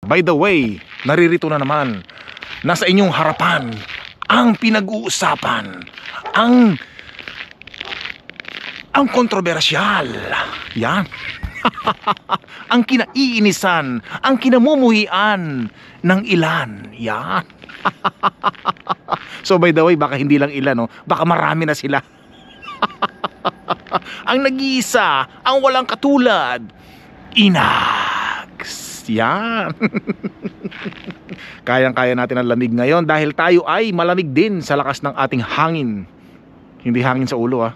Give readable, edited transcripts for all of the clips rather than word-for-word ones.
By the way, naririto na naman. Nasa inyong harapan ang pinag-uusapan, ang kontrobersyal. Yan. Ang kinaiinisan, ang kinamumuhian ng ilan. Yan. So by the way, baka hindi lang ilan, no? Baka marami na sila. Ang nag-iisa, ang walang katulad, Inags. Yan. Kayang-kaya natin ang lamig ngayon dahil tayo ay malamig din sa lakas ng ating hangin. Hindi hangin sa ulo, ha.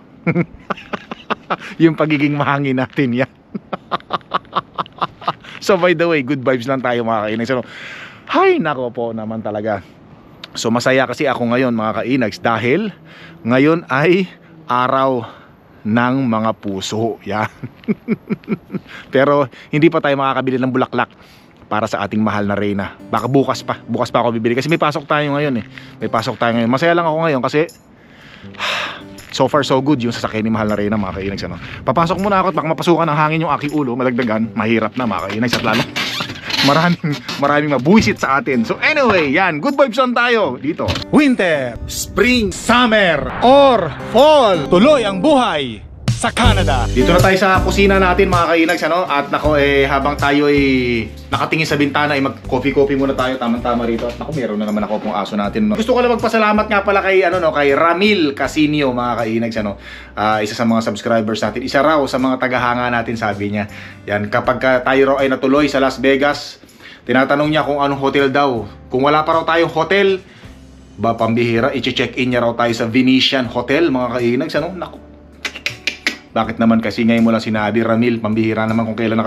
Yung pagiging mahangin natin, yan. So by the way, good vibes lang tayo mga kainags. So, hay nako po naman talaga. So masaya kasi ako ngayon mga kainags dahil ngayon ay araw ng mga puso. Yan. Pero hindi pa tayo makakabili ng bulaklak para sa ating mahal na Reyna. Baka bukas pa ako bibili kasi may pasok tayo ngayon eh. May pasok tayo ngayon. Masaya lang ako ngayon kasi so far so good yung sasakyan ni mahal na Reyna mga kainags, ano? Papasok muna ako at baka mapasukan ng hangin yung aking ulo, madagdagan, mahirap na mga kainags at lalo maraming mabuisit sa atin. So anyway, yan, good vibes on tayo dito. Winter, spring, summer, or fall, tuloy ang buhay sa Canada. Dito na tayo sa kusina natin mga kainags, ano? At nako habang tayo nakatingin sa bintana mag-coffee muna tayo, tamang-tama rito. At nako, meron na naman ako pong aso natin, no? Gusto ko lang magpasalamat nga pala kay kay Ramil Casinio mga kainags, ano? Isa sa mga subscribers natin. Isa raw sa mga tagahanga natin, sabi niya. Yan, kapag tayo raw ay natuloy sa Las Vegas, tinatanong niya kung anong hotel daw. Kung wala pa raw tayong hotel, pambihira, i-check-in niya raw tayo sa Venetian Hotel mga kainags, ano? Nako. Bakit naman kasi ngayon mo lang sinabi, Ramil? Pambihira naman kung kailan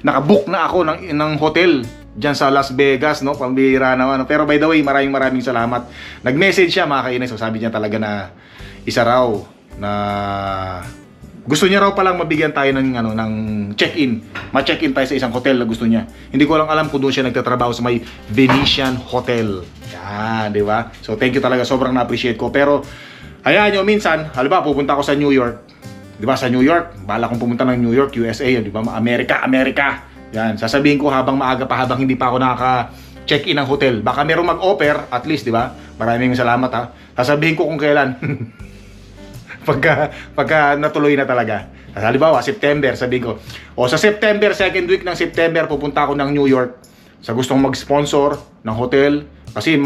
nakabook na ako ng hotel dyan sa Las Vegas, no? Pambihira naman. Pero by the way, maraming salamat. Nag-message siya mga kainags. So sabi niya talaga na isa raw na gusto niya raw palang mabigyan tayo ng check-in. Ma-check-in tayo sa isang hotel na gusto niya. Hindi ko lang alam kung doon siya nagtatrabaho sa may Venetian Hotel. Yan, di ba? So thank you talaga, sobrang na-appreciate ko. Pero hayaan nyo, minsan, halimbawa pupunta ako sa New York. Di ba, sa New York, bala kong pumunta ng New York, USA, di ba, Amerika. Yan, sasabihin ko habang maaga pa, habang hindi pa ako nakaka-check-in ng hotel. Baka merong mag-offer, at least, di ba? Maraming salamat, ha. Sasabihin ko kung kailan. pagka natuloy na talaga. Halimbawa, September, sabihin ko, sa September, second week ng September, pupunta ako ng New York. Sa gustong mag-sponsor ng hotel. Kasi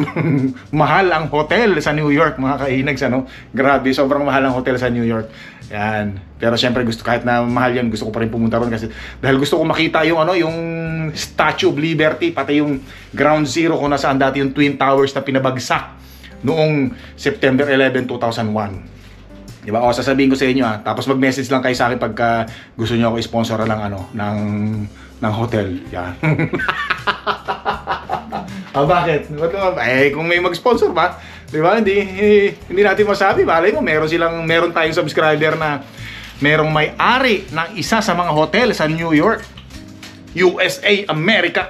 mahal ang hotel sa New York mga kainags, ano? Grabe, sobrang mahal ang hotel sa New York. Yan. Pero syempre kahit na mahal yan, gusto ko pa rin pumunta ron kasi dahil gusto ko makita yung yung Statue of Liberty, pati yung Ground Zero kung nasaan dati yung Twin Towers na pinabagsak noong September 11, 2001. Diba? Sasabihin ko sa inyo, ha. Tapos mag-message lang kayo sa akin pagka gusto niyo ako i-sponsor lang ng hotel. Yan. Bakit? Kung may mag-sponsor ba, di ba? Hindi natin masabi. Malay mo, meron tayong subscriber na merong may-ari ng isa sa mga hotel sa New York, USA, America.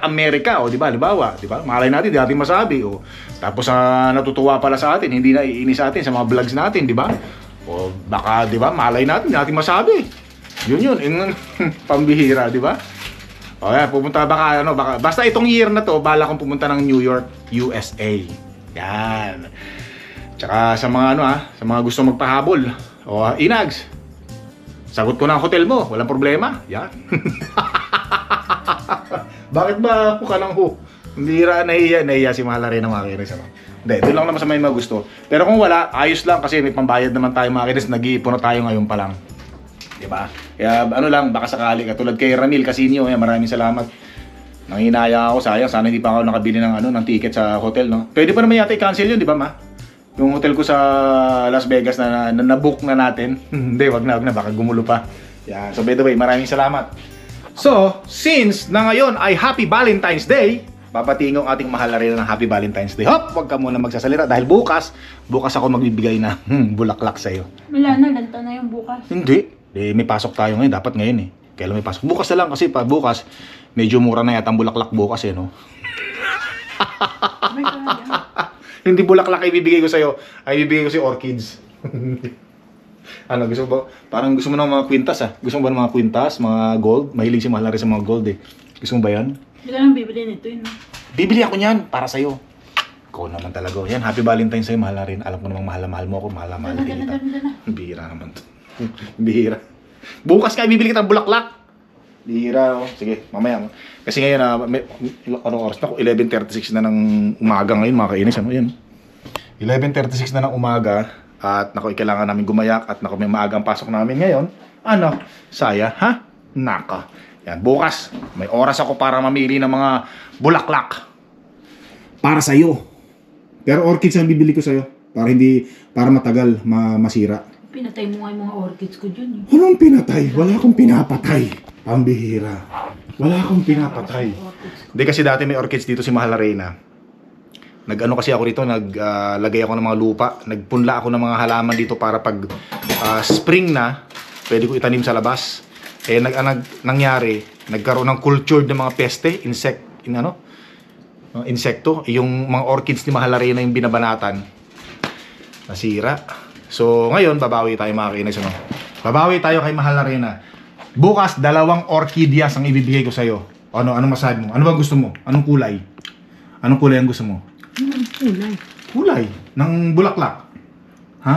O, di ba? Halimbawa, di ba? Malay natin, di natin masabi. O, tapos natutuwa pala sa atin, hindi na iinis sa atin sa mga vlogs natin, di ba? O, baka, di ba? Malay natin, di natin masabi. Yun. Pambihira, di ba? O yan, pupunta baka basta itong year na to, bala kong pumunta ng New York, USA. Yan. Tsaka sa mga sa mga gusto magpahabol. O Inags, sagot ko na ang hotel mo, walang problema. Yan. Bakit ba ako ka lang ho? Hindi nahiya si Mahal na Reyna mga kinis. Hindi, doon lang naman sa may magusto. Pero kung wala, ayos lang kasi may pambayad naman tayo mga kinis. Nag-iipon na tayo ngayon pa lang. Diba? Kaya baka sakali katulad kay Ramil Casinio, maraming salamat. Nanginaya ako, sayang sana hindi pa ako nakabili ng ticket sa hotel, no. Pwede pa naman yata i-cancel yun, di ba, ma? Yung hotel ko sa Las Vegas na na-book na natin. Hindi, wag na, baka gumulo pa. Yan. So by the way, maraming salamat. So, since na ngayon ay Happy Valentine's Day, papatingong ating mahal na rin ng Happy Valentine's Day. Hop, wag ka muna magsasalita dahil bukas ako magbibigay ng bulaklak sa'yo. Wala na, ganito na yung bukas. Hindi. May pasok tayo ngayon, dapat ngayon Kailan may pasok? Bukas na lang kasi pa bukas medyo mura na yata ang bulaklak bukas no. Oh my God. Hindi bulaklak ay ibibigay ko sa'yo, ay ibibigay ko si orchids. Gusto mo ba? Parang gusto mo ng mga kwintas Gusto mo ba ng mga kwintas, mga gold? Mahilig si Mahal na rin sa mga gold Gusto mo ba yan? Hindi ka nang bibili nito yun. Bibili ako niyan para sa'yo. Ikaw naman talaga. Yan, happy Valentine's sa'yo. Mahal na rin. Alam ko namang mahal na mahal mo ako. Mahal na mahal na kita. Bihira naman to. Bihira. Bukas ka, bibili kita ng bulaklak. Bihira. Oh. Sige, mamaya. Kasi ngayon, anong oras na ako? 11:36 na ng umaga ngayon, mga kainis. Ano yan? 11:36 na ng umaga. At naku, kailangan namin gumayak. At naku, may maagang pasok namin ngayon. Ano? Saya, ha? Naka. Yan, bukas. May oras ako para mamili ng mga bulaklak. Para sa'yo. Pero orchids ang bibili ko sa'yo. Para matagal masira. Pinatay mo nga yung mga orchids ko dyan. Anong pinatay? Wala akong pinapatay. Pambihira. Wala akong pinapatay. Hindi kasi dati may orchids dito si Mahal na Reyna. Nag-ano kasi ako rito, naglagay ako ng mga lupa. Nagpunla ako ng mga halaman dito para pag spring na, pwede ko itanim sa labas. Eh nangyari, nagkaroon ng cultured ng mga peste, insekto. Yung mga orchids ni Mahal na Reyna yung binabanatan. Nasira. So ngayon, babawi tayo mga kainis. Babawi tayo kay Mahal na Reyna. Bukas, 2 orchidyas ang ibibigay ko sa'yo. Anong masabi mo? Ano ba gusto mo? Anong kulay? Anong kulay ang gusto mo? Kulay. Kulay? Ng bulaklak? Ha?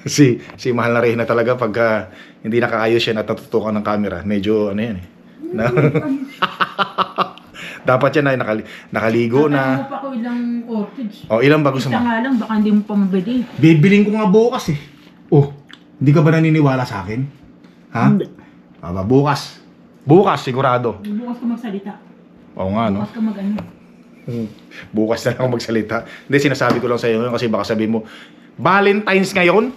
si Mahal na Reyna talaga pagka hindi nakaayos siya at natutukan ng camera. Medyo ano yan eh. Dapat yan ay nakaligo na. Tatanong pa ko ilang orchids. Ilan ba gusto mo? Isa nga lang, baka hindi mo pa mabili. Bibiling ko nga bukas eh. Hindi ka ba naniniwala sa akin? Ha? Hindi. Bukas. Bukas sigurado. Bukas ka magsalita. Oo nga no. Bukas ka mag-ano. Bukas na lang ako magsalita. Hindi, sinasabi ko lang sa iyo kasi baka sabihin mo, Valentine's ngayon?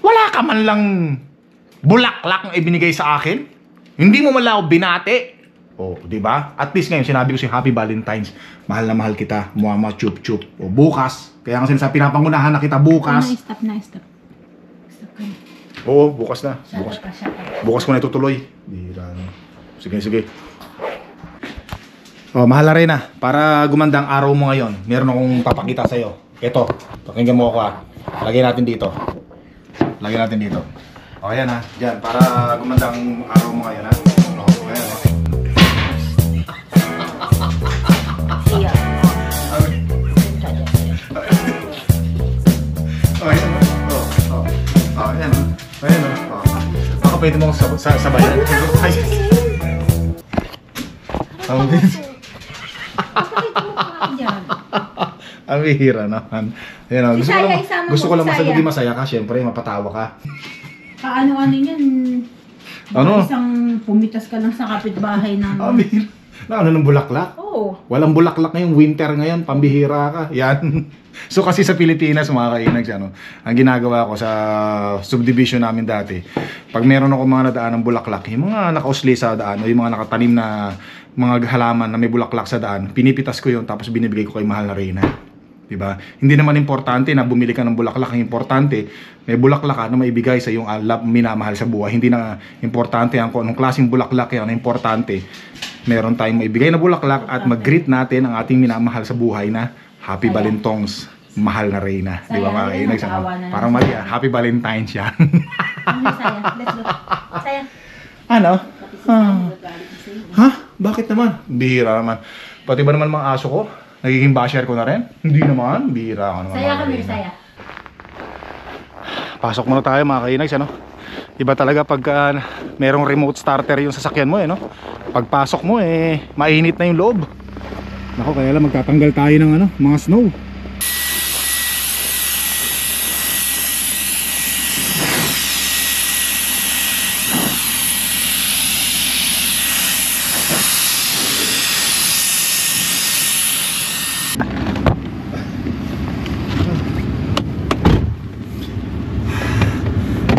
Wala ka man lang bulaklak na ibinigay sa akin? Hindi mo man lang ako binati? Di ba? At least ngayon sinabi ko si Happy Valentine's. Mahal na mahal kita. Muama chup chup. Bukas. Kaya nga sinasabi, pinapangunahan na kita bukas. Stop na. Stop ka na. Oo, bukas na. Shut up. Bukas ko na itutuloy. Sige. Mahal na Reyna, para gumanda ang araw mo ngayon, meron akong papakita sa'yo. Ito, pakinggan mo ako ha. Lagay natin dito. Ayan ha, dyan, para gumanda ang araw mo ngayon ha. Ayan ha. Ayan o. Baka pwede mo sabayan. Ang bihira naman. Ayan, gusto ko lang masabi masaya ka, syempre mapatawa ka. Kaano yan? Ano? Isang pumitas ka lang sa kapitbahay ng... Ano ng bulaklak? Oo. Walang bulaklak ngayong winter ngayon, pambihira ka. Yan. So kasi sa Pilipinas, mga kainags, ang ginagawa ko sa subdivision namin dati, pag meron ako mga nadaan ng bulaklak, yung mga nakausli sa daan, o yung mga nakatanim na mga halaman na may bulaklak sa daan, pinipitas ko yun, tapos binibigay ko kay Mahal na Reyna. Diba? Hindi naman importante na bumili ka ng bulaklak. Ang importante, may bulaklak ka na maibigay sa iyong minamahal sa buhay. Hindi na importante kung anong klaseng bulaklak yan. Ang importante, meron tayong maibigay na bulaklak at mag-greet natin ang ating minamahal sa buhay na Happy Valentine's, Mahal na Reyna. Di ba mga kainags? Parang mali Happy Valentine's yan. Saya, let's go. Saya. Ano? Ha? Bakit naman? Bihira naman. Pati ba naman mga aso ko? Nagiging basher ko na rin? Hindi naman. Bihira ka naman. Saya kami, saya. Pasok muna tayo mga kainags, Iba talaga pagka merong remote starter yung sasakyan mo, Pagpasok mo, mainit na yung loob. Nako, kaya lang magtatanggal tayo ng mga snow.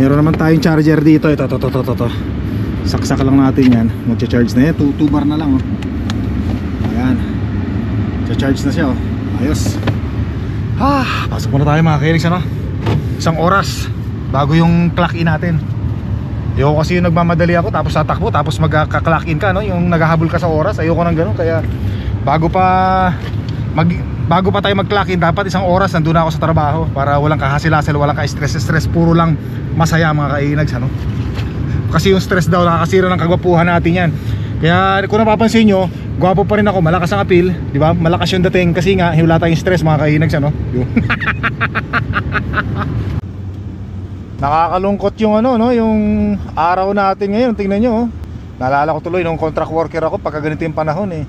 Meron naman tayong charger dito. Ito. Saksak lang natin yan. Magcha-charge na yan. 2 bar na lang. Ayan. Cha-charge na siya. Ayos. Pasok muna tayo mga kainags. Isang oras bago yung clock in natin. Ayoko kasi yung nagmamadali ako tapos tatakbo tapos magka-clock in ka, yung naghahabol ka sa oras. Ayoko nang ganun. Kaya bago pa tayo mag-clock in, dapat isang oras nandun ako sa trabaho para walang kahasel-hasel, walang ka-stress, puro lang masaya mga kainags. Kasi yung stress daw nakakasira ng kagwapuhan natin yan. Kaya kung napapansin nyo, gwapo pa rin ako, malakas ang appeal, di ba? Malakas yung dating kasi nga wala tayong stress mga kainags, ano? Yung nakakalungkot yung ano, no, yung araw natin ngayon. Tingnan nyo, oh. Naalala ko tuloy nung contract worker ako pagka ganito yung panahon eh.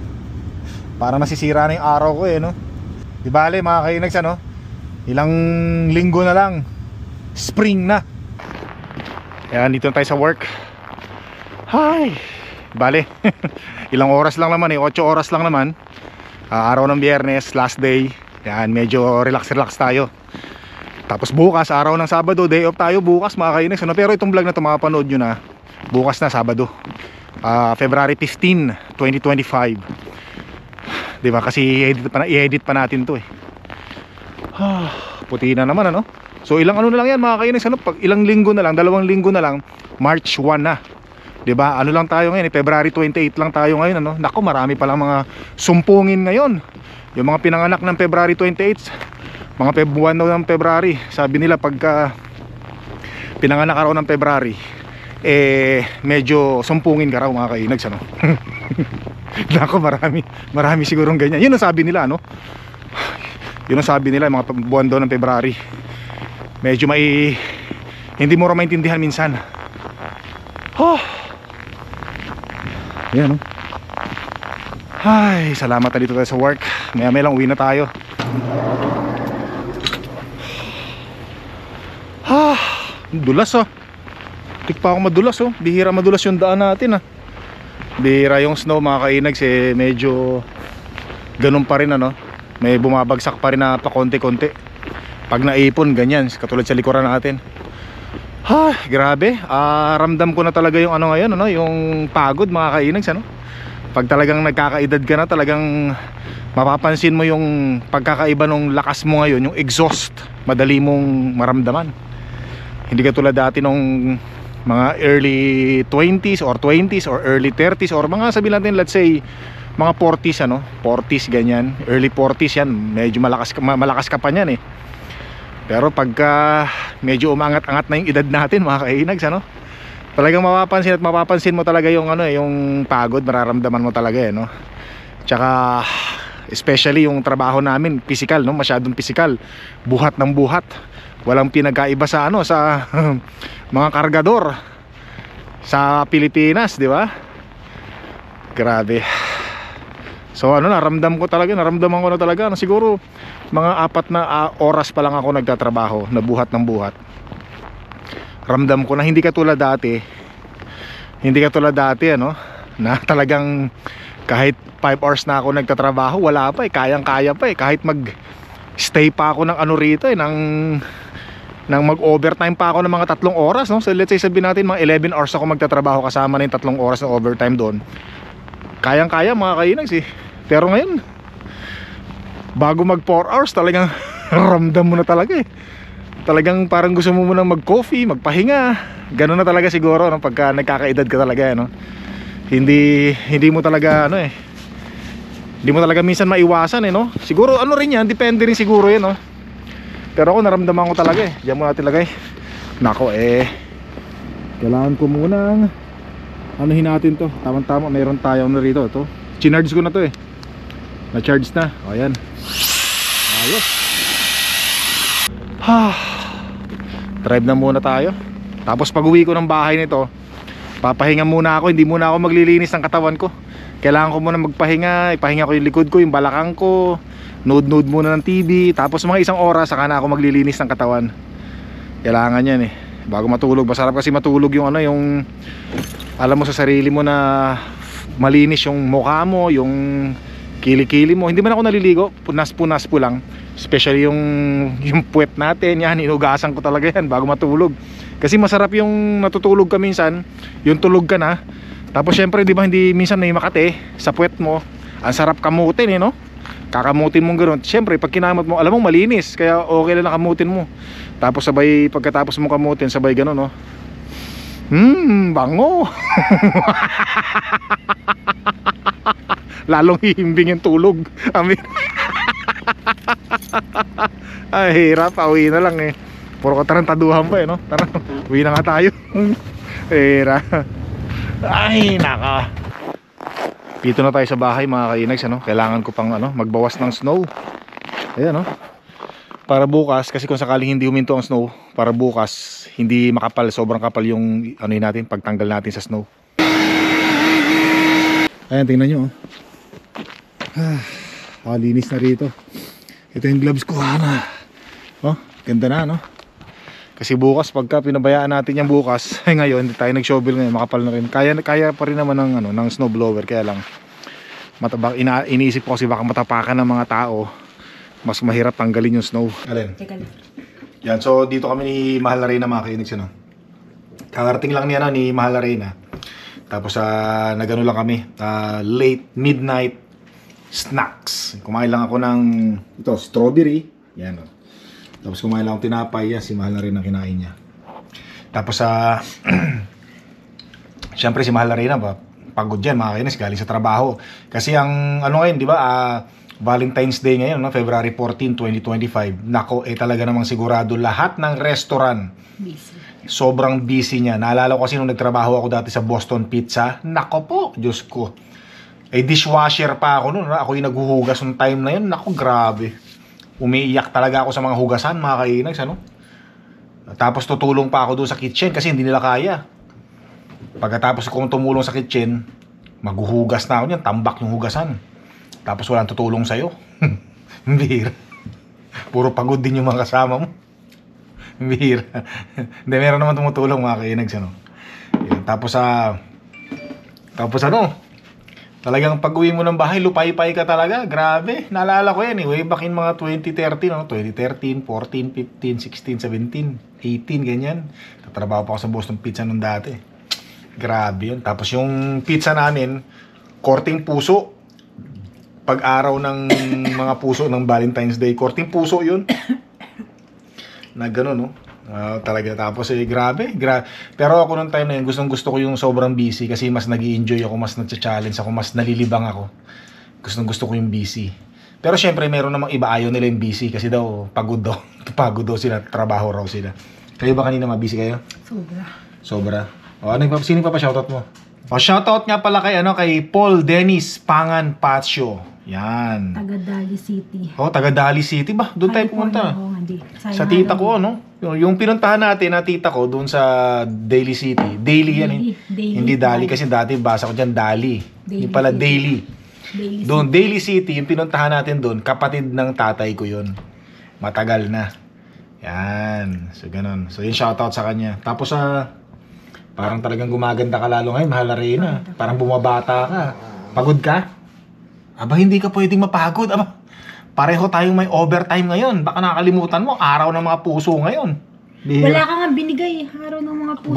Parang nasisira na yung araw ko eh, no? Di bale mga kainags, ano? Ilang linggo na lang, spring na. Ayan, dito na tayo sa work. Hi! Bale, ilang oras lang naman eh, 8 oras lang naman. Araw ng Biyernes, last day. Yan, medyo relax tayo. Tapos bukas, araw ng Sabado, day off tayo bukas mga kainags, ano? Pero itong vlog na ito makapanood nyo na bukas na, Sabado, February 15, 2025. Diba? Kasi i-edit pa natin to eh. Puti na naman, ano? So ilang ano na lang yan mga kainags, ano? Pag ilang linggo na lang, 2 linggo na lang, March 1 na. Diba? Ano lang tayo ngayon, February 28 lang tayo ngayon, ano? Naku, marami palang mga sumpungin ngayon. Yung mga pinanganak ng February 28, mga buwan daw ng February. Sabi nila pagka pinanganak ka raw ng February, eh medyo sumpungin ka raw mga kainags, ano? Naku, marami sigurong ganyan. Yun ang sabi nila, ano? Yun ang sabi nila, mga buwan daw ng February. Medyo hindi mo raw maintindihan minsan. Ayan, no? Ay, salamat na dito tayo sa work. Maya lang uwi na tayo. Dulas, oh. Tik pa ako madulas, oh. Bihira madulas yung daan natin, ah. Bihira yung snow mga kainags, eh. Medyo ganun pa rin, ano. May bumabagsak pa rin na pa konti-konti. Pag naipon, ganyan, katulad sa likuran natin. Grabe. Ramdam ko na talaga yung ano ngayon, ano, yung pagod mga kainags, ano. Pag talagang nagkakaedad ka na, talagang mapapansin mo yung pagkakaiba ng lakas mo ngayon, yung exhaust, madali mong maramdaman. Hindi katulad dati nung mga early 20s or 20s or early 30s or mga sabihin natin, let's say mga 40s, ano, 40s ganyan, early 40s yan, medyo malakas ka pa niyan eh. Pero pagka medyo umangat-angat na yung edad natin mga kainags, ano, talagang mapapansin mo talaga yung ano, yung pagod, mararamdaman mo talaga eh, no. Tsaka especially yung trabaho namin, physical, no, masyadong physical, buhat ng buhat. Walang pinagkaiba sa ano, sa mga kargador sa Pilipinas, di ba? Grabe. So ano, naramdaman ko na talaga, ano, siguro mga 4 na oras pa lang ako nagtatrabaho, na buhat ng buhat. Ramdam ko na hindi katulad dati, ano, na talagang kahit 5 hours na ako nagtatrabaho, wala pa eh, kayang-kaya pa eh, kahit mag stay pa ako ng ano rito eh, ng mag-overtime pa ako ng mga 3 oras, no? So let's say sabihin natin mga 11 hours ako magtatrabaho kasama na yung 3 oras na overtime doon. Kayang-kaya mga kainags eh. Pero ngayon, bago mag 4 hours, talagang ramdam mo na talaga eh. Talagang parang gusto mo munang mag-coffee, magpahinga. Ganun na talaga siguro, no? Pagka nagkakaedad ka talaga, no? Hindi mo talaga ano eh, hindi mo talaga minsan maiwasan eh, no? Siguro ano rin yan, depende rin siguro yan, no? Pero ako naramdaman ko talaga eh. Diyan mo natin lagay. Nako eh, kailangan ko munang anuhin natin to. Tama-tama, mayroon tayong na rito. Ito, chinarge ko na to eh. Na-charge na. O ayan. Ayos. Drive na muna tayo. Tapos pag uwi ko ng bahay nito, papahinga muna ako. Hindi muna ako maglilinis ng katawan ko. Kailangan ko muna magpahinga. Ipahinga ko yung likod ko, yung balakang ko. Nood muna ng TV. Tapos mga 1 oras saka na ako maglilinis ng katawan. Kailangan yan eh, bago matulog. Masarap kasi matulog yung ano, yung alam mo sa sarili mo na malinis yung mukha mo, yung kilikili mo. Hindi man ako naliligo, punas-punas po lang. Especially yung puwet natin, yan, inugasan ko talaga yan bago matulog. Kasi masarap yung natutulog ka minsan, yung tulog ka na. Tapos syempre, di ba, hindi minsan may makate sa puwet mo. Ang sarap kamutin eh, no? Kakamutin mong gano'n. Siyempre pag kinamot mo, alam mong malinis, kaya okay lang nakamutin mo. Tapos sabay, pagkatapos mo kamutin, sabay gano'n, no? Bango. Lalong hihimbing yung tulog. Amin. Ay, hirap, uwi na lang eh. Puro katarantaduhan pa eh, no? Tara, uwi na nga tayo. Hirap. Ay, naka. Dito na tayo sa bahay mga kainags, ano? Kailangan ko pang magbawas ng snow. Ayan, no? Para bukas, kasi kung sakaling hindi huminto ang snow, para bukas hindi makapal, sobrang kapal yung natin, pagtanggal natin sa snow. Ayan, tingnan nyo, linis na rito. Ito yung gloves ko, ganda na, no? Kasi bukas, pagka pinabayaan natin yung bukas, ngayon, hindi tayo nag-shovel ngayon, makapal na rin. Kaya pa rin naman ng snow blower, kaya lang iniisip ko kasi baka matapakan ng mga tao, mas mahirap tanggalin yung snow. Alin? Teka lang. Yan, so dito kami ni Mahal na Reyna mga kainags, kakarating lang niya ni Mahal na Reyna. Tapos nagano lang kami, late midnight snacks. Kumain lang ako ng strawberry. Yan, tapos kumain lang ako tinapay. Yan, si Mahal na Reyna kinain niya. Tapos syempre si Mahal na Reyna pagod yan mga kainags, galing sa trabaho. Kasi ang ngayon, di ba, Valentine's Day ngayon, February 14, 2025. Nako, talaga namang sigurado lahat ng restaurant Busy. sobrang busy niya. Naalala ko kasi nung nagtrabaho ako dati sa Boston Pizza. Nako po, Diyos ko. Dishwasher pa ako noon. Ako yung naghuhugas ng time na yun. Nako, grabe. Umiiyak talaga ako sa mga hugasan, mga kainags, Tapos tutulong pa ako doon sa kitchen kasi hindi nila kaya. Pagkatapos kong tumulong sa kitchen, maghuhugas na ako niyan, tambak yung hugasan. Tapos walang tutulong sa'yo. Bihira. Puro pagod din yung mga kasama mo. Bihira. Hindi, meron naman tumutulong mga kainags, Yan. Tapos talagang pag-uwi mo ng bahay, lupay-pay ka talaga. Grabe. Naalala ko yan, way back in mga 2013, 2013, 14, 15, 16, 17, 18, ganyan. Tatrabaho pa ako sa Boston Pizza nung dati. Grabe yun. Tapos yung pizza namin, korting puso. Pag-araw ng mga puso ng Valentine's Day, korting puso yun. Na gano'n, talaga. Tapos grabe. Pero ako nung time na yun, gusto ko yung sobrang busy kasi mas nag-i-enjoy ako, mas nag-challenge ako, mas nalilibang ako. Gusto ko yung busy. Pero syempre, meron namang iba, ayaw nila yung busy kasi daw, pagod daw sila, trabaho raw sila. Kayo ba kanina busy kayo? Sobra. Sino pa shoutout mo? Shoutout nga pala kay Paul Dennis Pangan Pacio. Yan. Taga Dali City. Taga Dali City ba? Doon tayo pumunta. Hindi. Sa tita ko, Yung pinuntahan natin na tita ko doon sa Daly City. Daily yan. Hindi Dali kasi dati basa ko dyan Dali. Yung pala Daily. Doon, Daly City, yung pinuntahan natin doon, kapatid ng tatay ko yun. Matagal na. Yan. So, ganun. So, yung shoutout sa kanya. Tapos parang talagang gumaganda ka lalo ngayon, Mahal na Reyna. Parang bumabata ka. Pagod ka? Aba, hindi ka pwedeng mapagod. Aba, pareho tayong may overtime ngayon. Baka nakalimutan mo, araw ng mga puso ngayon. Wala ka nga binigay, araw ng mga puso.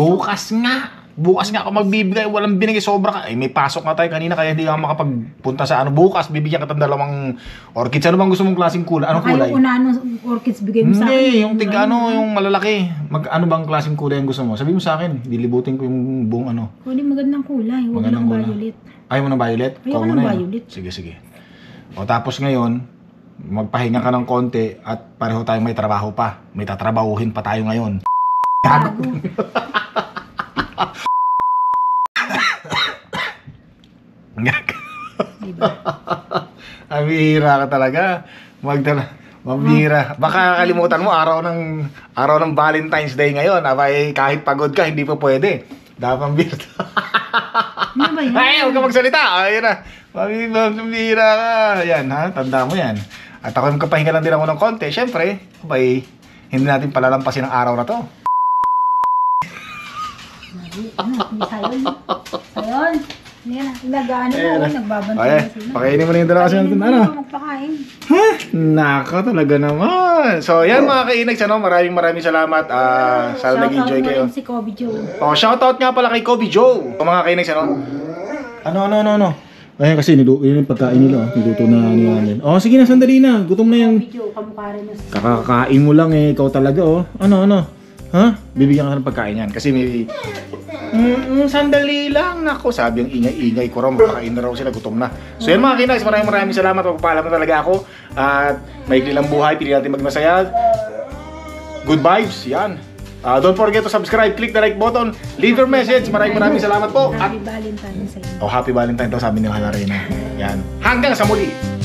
Bukas nga ako magbibigay. Walang binigay, sobra ka. May pasok na tayo kanina, kaya hindi ka makapagpunta sa bukas. Bibigyan ka ng 2 orchids. Ano bang gusto mong klaseng kulay? Anong kulay? Kaya unang orchids bigay mo sa akin. Hindi, yung yung malalaki. Ano bang klaseng kulay ang gusto mo? Sabi mo sa akin, dilibutin ko yung buong Kunin magandang kulay, huwag lang violet. Ayaw mo ng violet? Ayaw ko ng violet. Sige. Tapos ngayon, magpahinga ka ng konti at pareho tayong may trabaho pa. May tatrabahuhin pa tayo ngayon. Gago. Diba? Mabihira ka talaga. Mabihira. Baka kalimutan mo araw ng Valentine's Day ngayon. Kahit pagod ka, hindi pa pwede. Dapat mabihira. Ano ba yan? Ay, huwag ka magsalita. Ayun na. Mabihira ka. Yan, tanda mo yan. At ako magkapahinga lang din ako ng konti. Siyempre, hindi natin palalampasin ang araw na to. Sayon. Yan, nag-ano mo, nagbabantay na sila. Pakainin mo na yung dalawa kasi natin. Magpakain. Nako talaga naman. So yan mga kainags, maraming salamat. Sana nag-enjoy kayo. Si Kobe Joe. Shoutout nga pala kay Kobe Joe. Mga kainags, Ano? Ay kasi yun yung pagkain nila. Niluto na namin. Sige na, sandali na. Gutom na yan. Kobe Joe, kamukha rin mo. Kakakain mo lang ikaw talaga Ano? Bibigyan ka ng pagkain yan. Kasi may... sandali lang. Nako, sabi yung ingay-ingay ko raw. Makakain na raw sila, gutom na. So yan mga kinags, maraming salamat. Pagpapaalam na talaga ako. At maikli lang buhay, pili natin magmasaya. Good vibes, yan. Don't forget to subscribe, click the like button, leave your message. Maraming salamat po. At Happy Valentine's sa inyo. Happy Valentine daw sabi ni Mahal Arena. Yan. Hanggang sa muli.